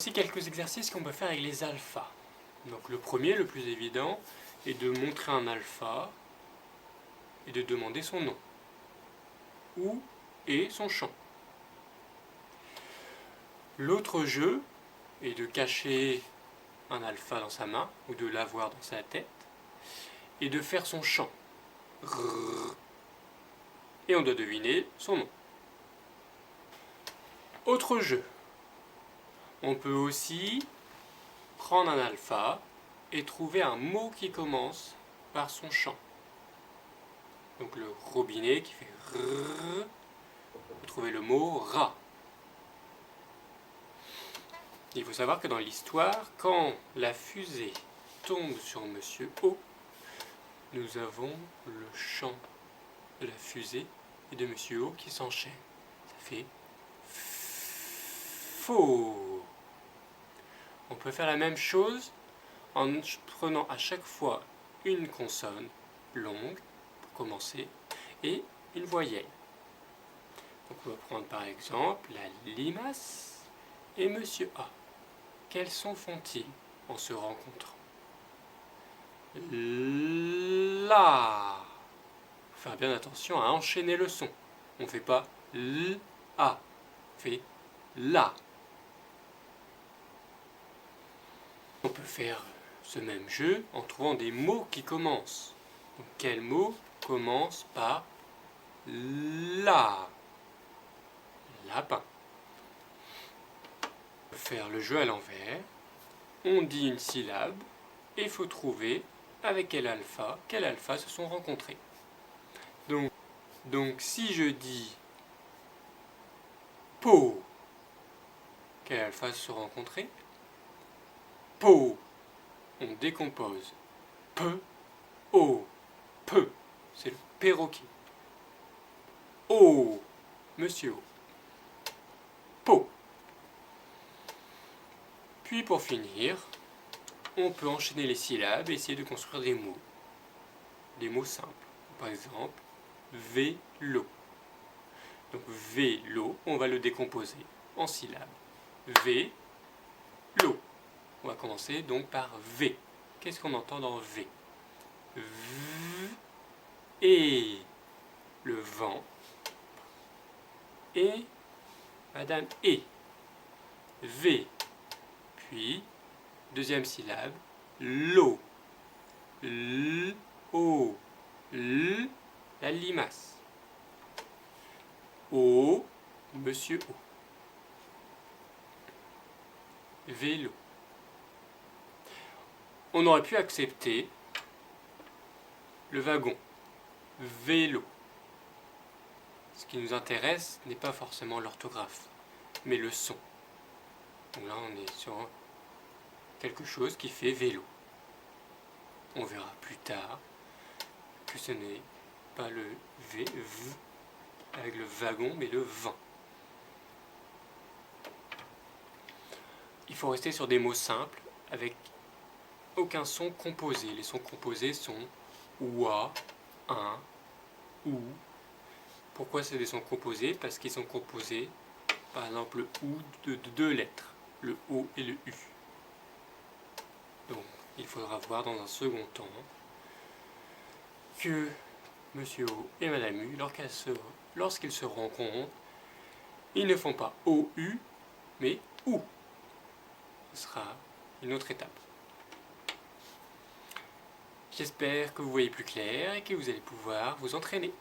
aussi quelques exercices qu'on peut faire avec les alphas. Donc le premier, le plus évident, est de montrer un alpha et de demander son nom. Où est son champ? L'autre jeu est de cacher un alpha dans sa main ou de l'avoir dans sa tête et de faire son chant. Et on doit deviner son nom. Autre jeu. On peut aussi prendre un alpha et trouver un mot qui commence par son chant. Donc le robinet qui fait rrr, vous trouvez le mot rat. Il faut savoir que dans l'histoire, quand la fusée tombe sur Monsieur O, nous avons le chant de la fusée et de Monsieur O qui s'enchaîne. Ça fait faux. On peut faire la même chose en prenant à chaque fois une consonne longue pour commencer et une voyelle. Donc on va prendre par exemple la limace et Monsieur A. Quels sons font-ils en se rencontrant? La. Il faut faire bien attention à enchaîner le son. On ne fait pas L, A. On fait La. On peut faire ce même jeu en trouvant des mots qui commencent. Donc, quel mot commence par La? Lapin. On peut faire le jeu à l'envers. On dit une syllabe et il faut trouver avec quel alpha se sont rencontrés. Donc si je dis Po, quel alpha se sont rencontrés? Po. On décompose. P, O, P. C'est le perroquet. O, Monsieur O. Po. Puis pour finir, on peut enchaîner les syllabes et essayer de construire des mots. Des mots simples. Par exemple, vélo. Donc vélo, on va le décomposer en syllabes. Vélo. On va commencer donc par V. Qu'est-ce qu'on entend dans V? V et le vent et Madame E. V. Puis, deuxième syllabe, l'eau. L'eau. La limace. O, Monsieur O. Vélo. On aurait pu accepter le wagon. Vélo. Ce qui nous intéresse n'est pas forcément l'orthographe, mais le son. Donc là, on est sur quelque chose qui fait vélo. On verra plus tard que ce n'est pas le V avec le wagon, mais le vent. Il faut rester sur des mots simples avec aucun son composé. Les sons composés sont oua, un, ou. Pourquoi c'est des sons composés? Parce qu'ils sont composés, par exemple, le ou de deux lettres, le O et le U. Donc, il faudra voir dans un second temps que Monsieur O et Madame U, lorsqu'ils se rencontrent, ils ne font pas OU, mais OU. Ce sera une autre étape. J'espère que vous voyez plus clair et que vous allez pouvoir vous entraîner.